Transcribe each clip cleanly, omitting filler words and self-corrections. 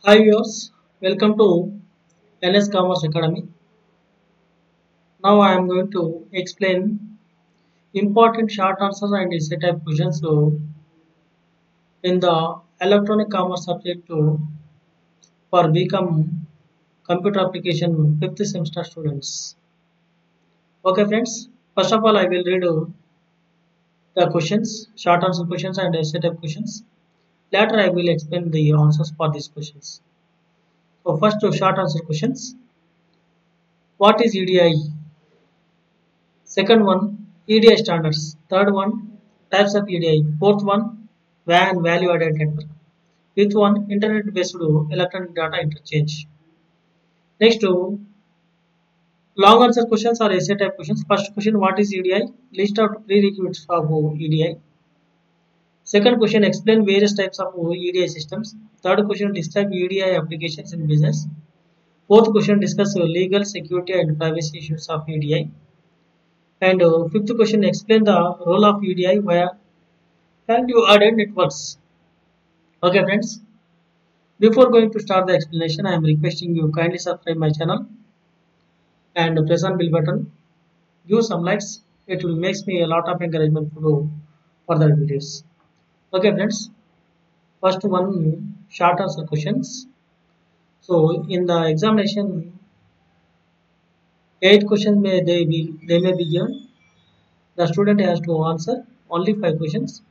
Hi viewers, welcome to NS Commerce Academy. Now I am going to explain important short answers and essay type questions in the electronic commerce subject for become computer application 5th semester students. Okay friends, first of all I will read the questions, short answer questions and essay type questions. Later I will explain the answers for these questions. So first short answer questions. What is EDI? Second one, EDI standards. Third one, types of EDI. Fourth one, WAN value added network. Fifth one, internet based electronic data interchange. Next, long answer questions or essay type questions. First question, what is EDI? List out prerequisites of EDI. Second question, explain various types of EDI systems. Third question, describe EDI applications in business. Fourth question, discuss legal, security and privacy issues of EDI. And fifth question, explain the role of EDI via value-added networks. Okay, friends. Before going to start the explanation, I am requesting you kindly subscribe my channel and press on bell button. Give some likes. It will makes me a lot of encouragement to do further videos. Okay, friends. First one short answer questions. So in the examination, 8 questions may be given. The student has to answer only 5 questions.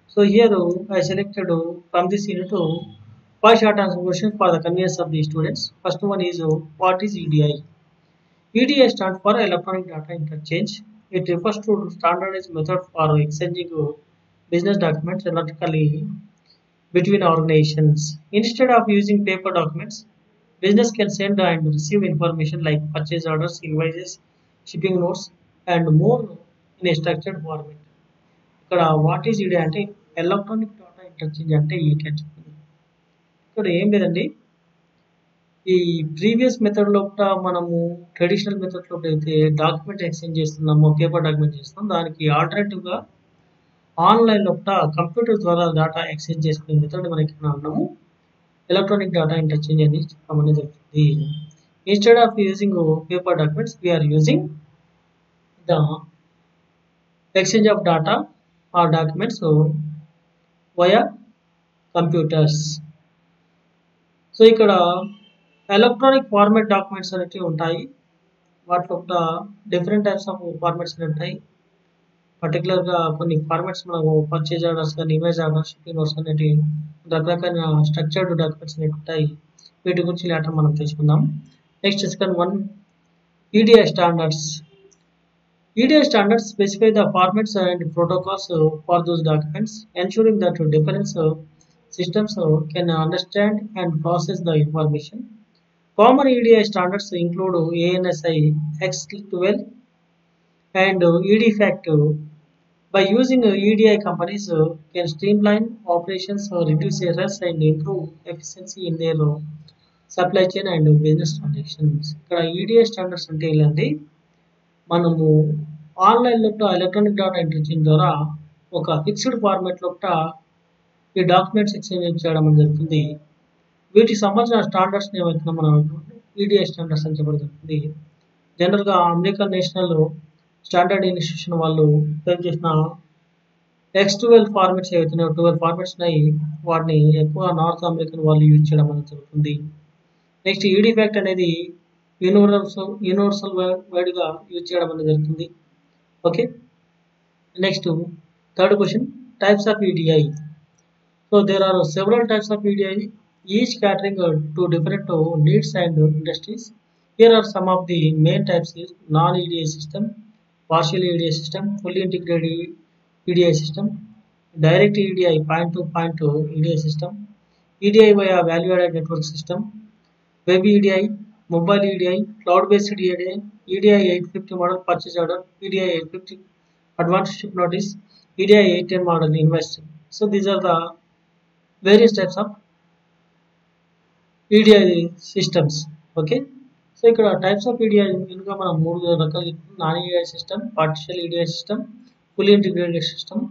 So here I selected from this unit 5 short answer questions for the convenience of the students. First one is what is EDI? EDI stands for Electronic Data Interchange. It refers to standardized method for exchanging business documents electronically between organizations. Instead of using paper documents, business can send and receive information like purchase orders, invoices, shipping notes, and more in a structured format. ఇక్కడ what is ED అంటే electronic data interchange అంటే ఏంటి అని చెప్పింది. ఇక్కడ ఏం లేదండి, ఈ ప్రీవియస్ మెథడ్ లోపల మనము ట్రెడిషనల్ మెథడ్ లోపల అయితే డాక్యుమెంట్ ఎక్స్చేంజ్ చేస్తున్నామో పేపర్ డాక్యుమెంట్ చేస్తున్నాం, దానికి ఆల్టర్నేటివ్గా ఆన్లైన్ లోపల కంప్యూటర్ ద్వారా డేటా ఎక్స్చేంజ్ చేసుకునే మెథడ్ మనకి అన్నాము ఎలక్ట్రానిక్ డేటా ఇంటర్చేంజ్ అని చెప్పడం అనేది జరుగుతుంది. Instead of using paper documents we are using the exchange of data or documents via computers. So ఇక్కడ ఎలక్ట్రానిక్ ఫార్మాట్ డాక్యుమెంట్స్ అనేవి ఉంటాయి. వాటిలో డిఫరెంట్ టైప్స్ ఆఫ్ ఫార్మాట్స్ అనేవి ఉంటాయి. పర్టికులర్గా కొన్ని ఫార్మాట్స్ మనకు పర్చేజ్ ఆర్డర్స్ కానీ ఇమేజ్ ఆర్డర్స్ షిప్పింగ్ నోట్స్ అనేవి రకరకాల స్ట్రక్చర్డ్ డాక్యుమెంట్స్ అనేవి ఉంటాయి. వీటి గురించి లేటర్ మనం తెలుసుకుందాం. Next second one, EDI standards. EDI standards specify the formats and protocols for those documents, ensuring that different systems can understand and process the information. Common EDI standards include ANSI X12 and EDFACT. By using EDI, companies can streamline operations, reduce errors, and improve efficiency in their supply chain and business transactions. ఇక్కడ EDI standards అంటే ఏంటంటే మనము online లోపల electronic data interchange ద్వారా ఒక fixed format లోపల ఈ documents exchange చేయడం అని జరుగుతుంది. వీటికి సంబంధించిన స్టాండర్డ్స్ ఏమైతే మనం ఈడిఐ స్టాండర్డ్స్ అని చెప్పడం జరుగుతుంది. జనరల్గా అమెరికన్ నేషనల్ స్టాండర్డ్ ఇన్స్టిట్యూషన్ వాళ్ళు టైప్ చేసిన X12 ఫార్మాట్స్ ఏవైతున్నాయో 12 ఫార్మాట్స్ ఉన్నాయి, వాటిని ఎక్కువ నార్త్ అమెరికన్ వాళ్ళు యూజ్ చేయడం అనేది జరుగుతుంది. నెక్స్ట్ ఈడిఫాక్ట్ అనేది యూనివర్సల్ వైడ్గా యూజ్ చేయడం అనేది జరుగుతుంది. Okay, next third question, types of EDI. So there are several types of EDI, each catering to different needs and industries. Here are some of the main types: non EDI system, partial EDI system, fully integrated EDI system, direct EDI point to point EDI system, EDI via value added network system, web EDI, mobile EDI, cloud-based EDI, EDI 850 model purchase order, EDI 850 advanced ship notice, EDI 810 model investing. So these are the various types of EDI systems. Okay. So ఇక్కడ types of EDI ఇంకా మనం 3 రకాలు non EDI system, partial EDI system, fully integrated system.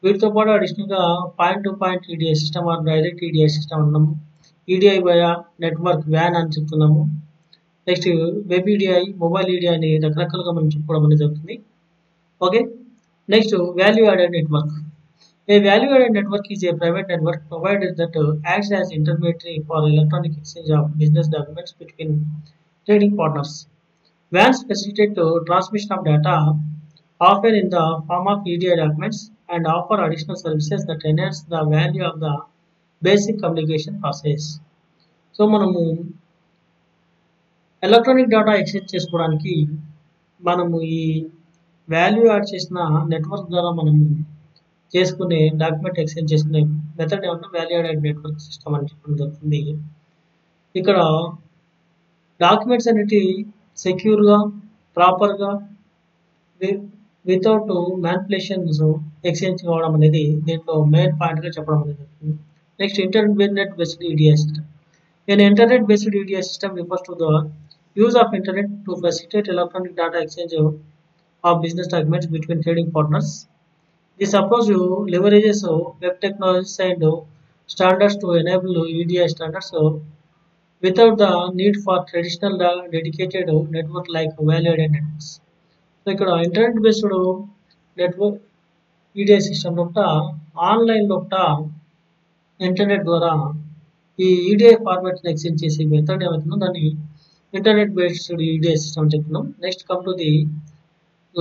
వీటితో పాటు అడిషనల్గా point to point EDI system or direct EDI system అన్నాము. EDI via network VAN అని చెప్తున్నాము. Next web EDI, mobile EDI అని రకరకాలుగా మనం చెప్పుకోవడం అనేది జరుగుతుంది. Okay. Next value added network. A value-added network is a private network provided that acts as intermediary for electronic exchange of business documents between trading partners. WANs facilitate the transmission of data, often in the form of EDI documents, and offer additional services that enhance the value of the basic communication process. So మనము electronic data exchange చేసుకోవడానికి మనము ఈ value add చేసిన network ద్వారా మనము చేసుకునే document exchange చేసుకునే method ఏమన్నా వాల్యూ యాడెడ్ నెట్వర్క్ సిస్టమ్ అని చెప్పడం జరుగుతుంది. ఇక్కడ డాక్యుమెంట్స్ అనేవి సెక్యూర్గా, ప్రాపర్గా, వితౌట్ మ్యానిపులేషన్స్ ఎక్స్చేంజ్ కావడం అనేది దీంట్లో మెయిన్ పాయింట్గా చెప్పడం అనేది జరుగుతుంది. Next internet based EDI system. An internet-based EDI system refers to the use of internet to facilitate electronic data exchange of business documents between trading partners. This approach leverages web technologies and standards to enable EDI standards without the need for traditional dedicated network like value-added networks. So, ఇక్కడ internet based network EDI system లోపల online లోపల internet ద్వారా ఈ EDI format exchange చేసే method ఏమవుతుందో దాన్ని internet based EDI system చెప్తున్నాం. Next come to the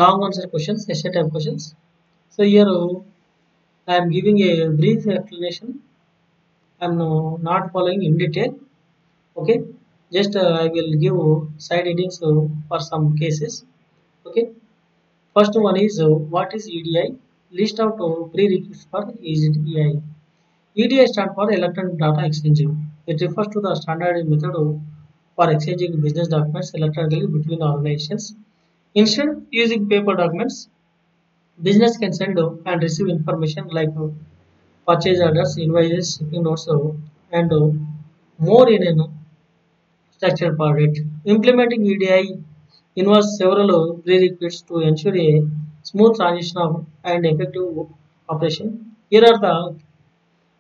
long answer questions, SA type questions. So here I am giving a brief explanation. I am not following in detail. Okay, just I will give side headings for some cases. Okay, first one is what is EDI? List out prerequisites for EDI. EDI stands for Electronic Data Exchange. It refers to the standard method for exchanging business documents electronically between organizations. Instead of using paper documents, business can send and receive information like purchase orders, invoices, shipping notes, and more in a structured format. Implementing EDI involves several prerequisites to ensure a smooth transition and effective operation. Here are the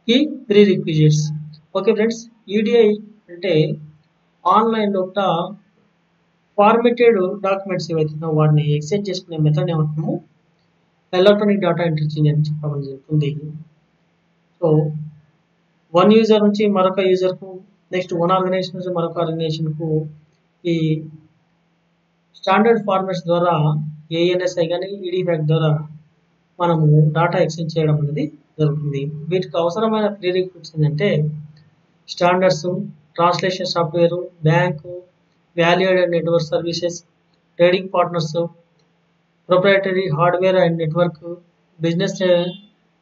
key prerequisites. Okay friends, EDI అంటే online లోపల formatted documents ఏవైతే వాటిని exchange చేసుకునే method ఏమంటున్నాము electronic data interchange అని చెప్పడం జరుగుతుంది. So one user నుంచి మరొక యూజర్కు, నెక్స్ట్ వన్ ఆర్గనైజేషన్ నుంచి మరొక ఆర్గనైజేషన్కు ఈ స్టాండర్డ్ ఫార్మాట్స్ ద్వారా ఏఎన్ఎస్ఐ కానీ ఈడీఫ్యాక్ ద్వారా మనము డేటా ఎక్స్చేంజ్ చేయడం అనేది జరుగుతుంది. వీటికి అవసరమైన ప్రీరిక్విజిట్స్ ఏంటంటే standards, translation software, bank, value added network services, trading partners, proprietary hardware and network, business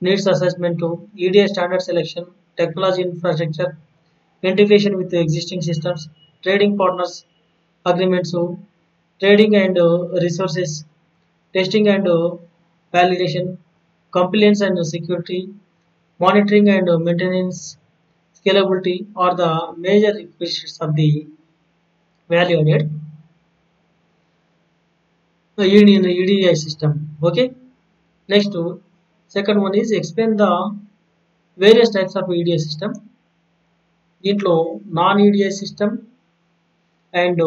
needs assessment, EDI standard selection, technology infrastructure, integration with the existing systems, trading partners agreements, trading and resources, testing and validation, compliance and security, monitoring and maintenance, scalability are the major requisites of the value added EDI system. Okay, next second one is explain the various types of EDI system. దీంట్లో non EDI system and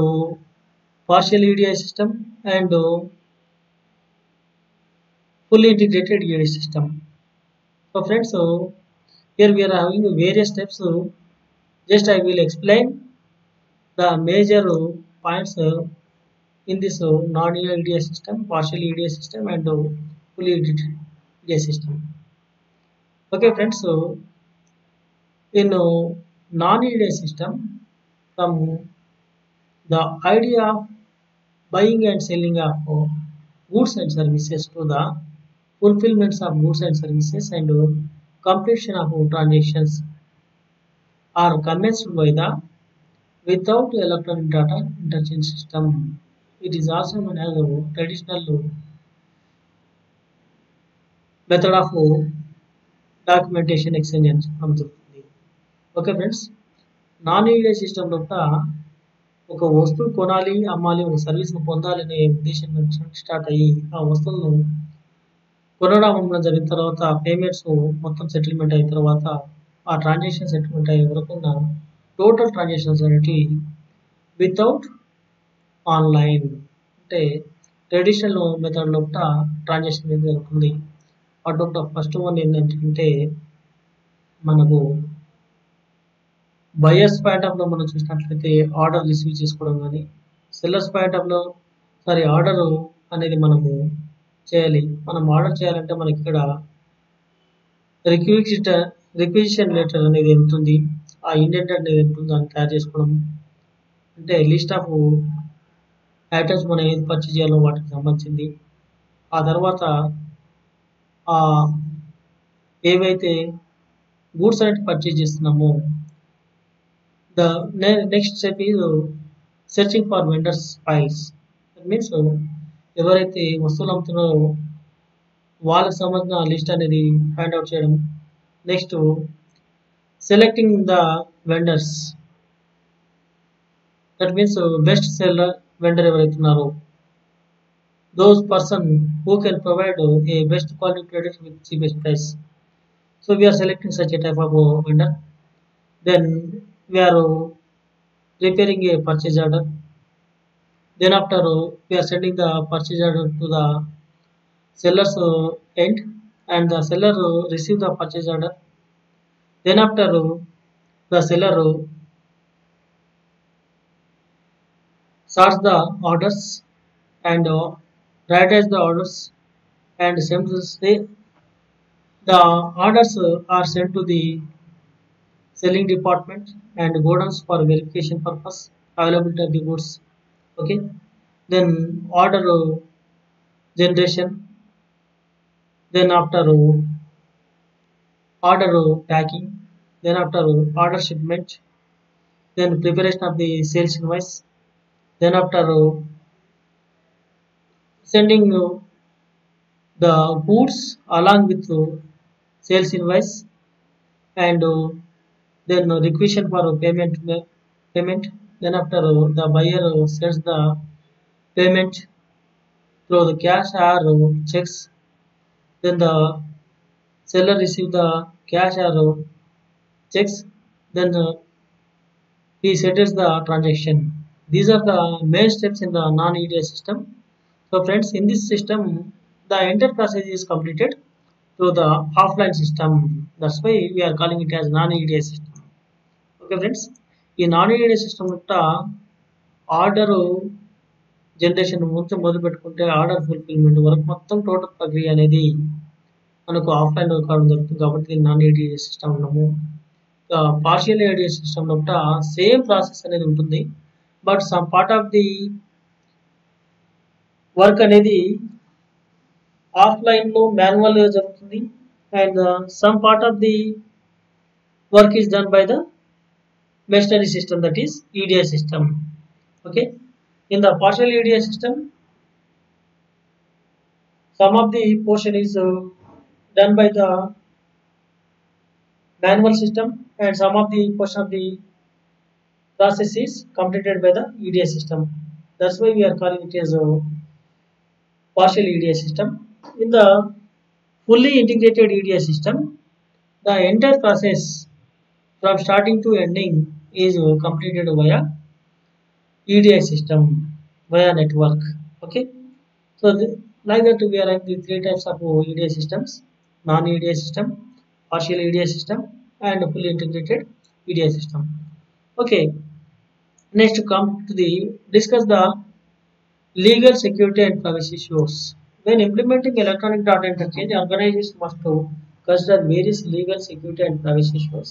partial EDI system and fully integrated EDI system. So friends, here we are having various steps. Just I will explain the major points in this non-EDI system, partial EDI system and fully integrated EDI system. Okay friends, so in non-EDI system, from the idea of buying and selling of goods and services to the fulfillments of goods and services and completion of transactions are commenced by the without electronic data interchange system. It is also known as a traditional method of documentation exchange అని చెప్పడం జరుగుతుంది. Okay friends, non EDI system లోపల ఒక వస్తువు కొనాలి, అమ్మాలి, ఒక service పొందాలి అనే ఉద్దేశం నుంచి స్టార్ట్ అయ్యి ఆ వస్తువులను కొనడం అమ్మడం జరిగిన తర్వాత పేమెంట్స్ మొత్తం సెటిల్మెంట్ అయిన తర్వాత ఆ ట్రాన్సాక్షన్ సెటిల్మెంట్ అయ్యే వరకు టోటల్ ట్రాన్సాక్షన్స్ అనేవి వితౌట్ ఆన్లైన్ అంటే ట్రెడిషనల్ మెథడ్ లోపల ట్రాన్సాక్షన్ అనేది జరుగుతుంది. అటువంటి ఫస్ట్ వన్ ఏంటంటే మనకు బయర్స్ పాయింట్ ఆఫ్ లో మనం చూసినట్లయితే ఆర్డర్ రిసీవ్ చేసుకోవడం కానీ, సెల్లర్స్ పాయింట్ ఆఫ్ లో ఆర్డర్ అనేది మనము చేయాలి. మనం ఆర్డర్ చేయాలంటే మనకి ఇక్కడ రిక్విజిషన్ లెటర్ అనేది ఎంత ఉంది, ఆ ఇండెంట్ అనేది ఎంత ఉంది దాన్ని తయారు చేసుకోవడం, అంటే లిస్ట్ ఆఫ్ ఐటమ్స్ మనం ఏది పర్చేజ్ చేయాలో వాటికి సంబంధించింది. ఆ తర్వాత ఆ ఏవైతే గూడ్స్ అనేది పర్చేజ్ చేస్తున్నామో the next step is searching for vendors files. That means ఎవరైతే వస్తువులు అమ్ముతున్నారో వాళ్ళకి సంబంధించిన లిస్ట్ అనేది ఫైండ్ అవుట్ చేయడం. Next selecting the vendors, that means best seller vendor ఎవరైతే ఉన్నారో those person who can provide a best quality product with cheapest price. So we are selecting such a type of vendor. Then we are preparing a purchase order. Then after we are sending the purchase order to the seller's end, and the seller receive the purchase order. Then after the seller sorts the orders and prioritize the orders and the orders are sent to the selling department and godowns for verification purpose availability of the goods. Okay, then order generation, then after order packing, then after order shipment, then preparation of the sales invoice, then after sending the goods along with sales invoice, and then requisition for payment. Then after the buyer sends the payment through the cash or checks. Then the seller receive the cash or checks. Then he settles the transaction. These are the main steps in the non-EDI system. So friends, in this system the entire process is completed through the offline system. That's why we are calling it as non-EDI system. Okay friends, ఈ non ED system యొక్క order generation నుంచి మొదలు పెట్టుకుంటే order fulfilment వరకు మొత్తం total ప్రక్రియ అనేది మనకు ఆఫ్లైన్ కావడం జరుగుతుంది. కాబట్టి నాన్ ఈడీ సిస్టమ్ ఉన్నాము. పార్షియల్ ఈడీ సిస్టమ్ యొక్క సేమ్ ప్రాసెస్ అనేది ఉంటుంది, but some part of the work అనేది ఆఫ్లైన్ లో మాన్యువల్ గా జరుగుతుంది, and some part of the work is done by the machinery system, that is EDI system. Okay, in the partial EDI system some of the portion is done by the manual system and some of the portion of the process is completed by the EDI system. That's why we are calling it as a partial EDI system. In the fully integrated EDI system, the entire process from starting to ending is completed via EDI system, via network. Okay, so like that we are having the three types of EDI systems: non-EDI system, partial EDI system, and fully integrated EDI system. Okay, next come to the discuss the legal security and privacy issues. When implementing electronic data interchange, organizations must consider various legal security and privacy issues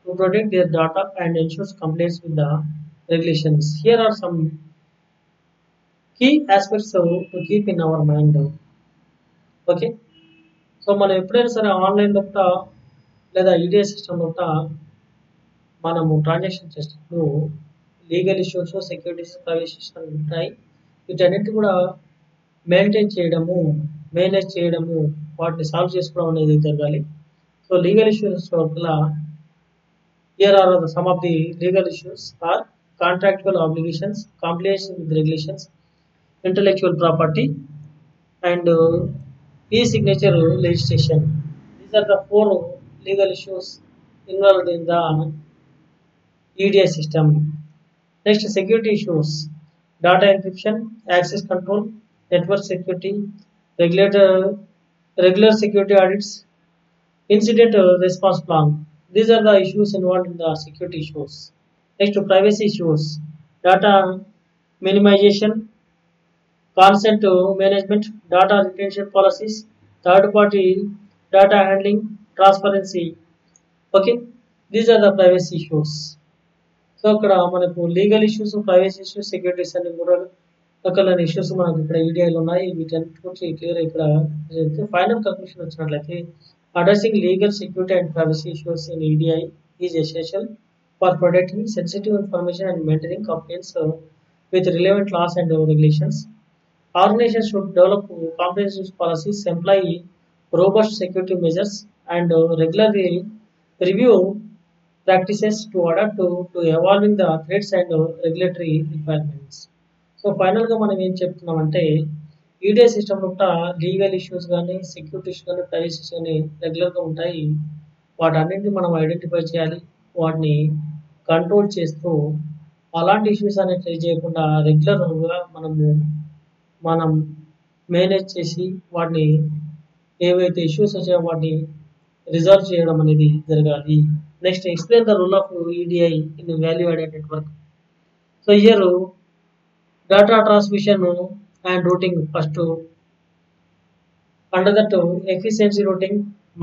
to protect their data and ensure compliance with the regulations. Here are some key aspects to keep in our mind. Okay, so మనం ఎప్పుడైనా సరే online లోపల లేదా EDI system లోపల మనము transaction చేసినప్పుడు legal issues, securities, privacy ఉంటాయి. వీటన్నిటి కూడా మేనేజ్ చేయడము వాటిని సాల్వ్ చేసుకోవడం అనేది జరగాలి. సో లీగల్ ఇష్యూస్ లోపల here are some of the legal issues are contractual obligations, compliance with regulations, intellectual property, and e-signature legislation. These are the four legal issues involved in the EDI system. Next, security issues, data encryption, access control, network security, regulator, regular security audits, incident response plan. These are the issues involved in the security issues. Next, privacy issues, data minimization, consent management, data retention policies, third party data handling, transparency. Okay, these are the privacy issues. So అక్కడ మనకు legal issues, privacy issues, securities అన్ని కూడా రకాల issues మనకు ఇక్కడ ఈడిఐలో ఉన్నాయి. వీటన్నిటి గురించి క్లియర్ ఇక్కడ ఫైనల్ కన్క్లూషన్ వచ్చినట్లయితే addressing legal security and privacy issues in EDI is essential for protecting sensitive information and maintaining complaints with relevant laws and regulations. Organizations should develop comprehensive policies, employ robust security measures, and regularly review practices to adapt to evolving the threats and regulatory requirements. So ఫైనల్గా మనం ఏం చెప్తున్నామంటే EDI system యొక్క legal issues కానీ, security issues కానీ, privacies కానీ రెగ్యులర్గా ఉంటాయి. వాటన్నింటిని మనం ఐడెంటిఫై చేయాలి, వాటిని కంట్రోల్ చేస్తూ అలాంటి ఇష్యూస్ అనేది ట్రై చేయకుండా రెగ్యులర్గా మనం మేనేజ్ చేసి వాటిని ఏవైతే ఇష్యూస్ వచ్చాయో వాటిని రిజాల్వ్ చేయడం అనేది జరగాలి. Next, explain the rule of EDI in value added network. So here data transmission and routing first. Under that, efficiency routing,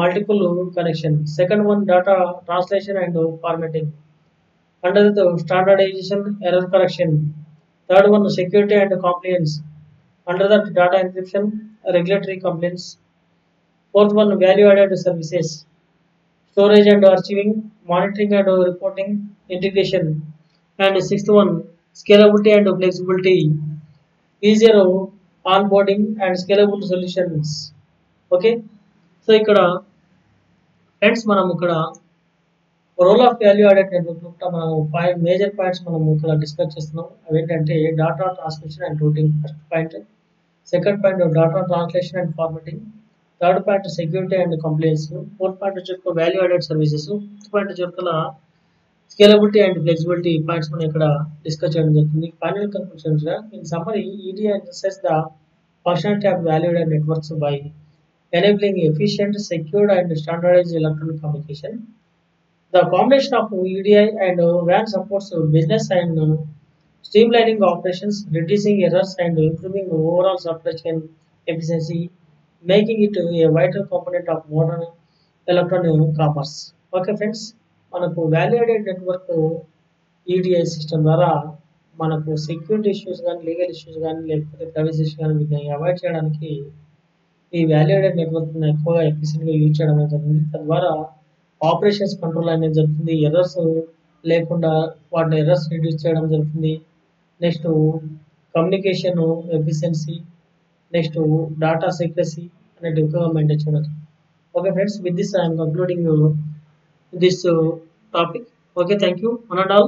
multiple connection. Second one, data translation and formatting. Under the standardization, error correction. Third one, security and compliance. Under that, data encryption, regulatory compliance. Fourth one, value added services, storage and archiving, monitoring and reporting, integration. And sixth one, scalability and flexibility, easier onboarding and scalable solutions. Okay, so ఇక్కడ friends మనం ఇక్కడ role of value added network మనం 5 major points మనం ఇక్కడ discuss చేస్తున్నాం. అవేంటంటే data transmission and routing first point, second point data translation and formatting, third point security and compliance, fourth point వచ్చి value added services, fifth point వచ్చి scalability and flexibility points మనం ఇక్కడ discuss చేయడం జరుగుతుంది. ఫైనల్ కన్క్లూషన్స్ గా in summary, EDI addresses the functionality of value added networks by enabling efficient, secured and standardized electronic communication. The combination of EDI and WAN supports business and streamlining operations, reducing errors and improving overall supply chain efficiency, making it a vital component of modern electronic commerce. Okay friends, మనకు value added network EDI system ద్వారా మనకు security issues కానీ, legal issues కానీ, లేకపోతే privacy issues కానీ వీటిని avoid చేయడానికి ఈ వాల్యూ యాడెడ్ నెట్వర్క్ని ఎక్కువగా ఎఫిషియెంట్గా యూజ్ చేయడం అనేది జరుగుతుంది. తద్వారా ఆపరేషన్స్ కంట్రోల్ అనేది జరుగుతుంది, ఎర్రర్స్ లేకుండా వాటిని ఎర్రర్స్ రిడ్యూస్ చేయడం జరుగుతుంది. Next communication efficiency, next data secrecy అనేది ఎక్కువగా మెయింటైన్ చేయడం. Okay friends, with this I'm concluding this topic. Okay, thank you one and all.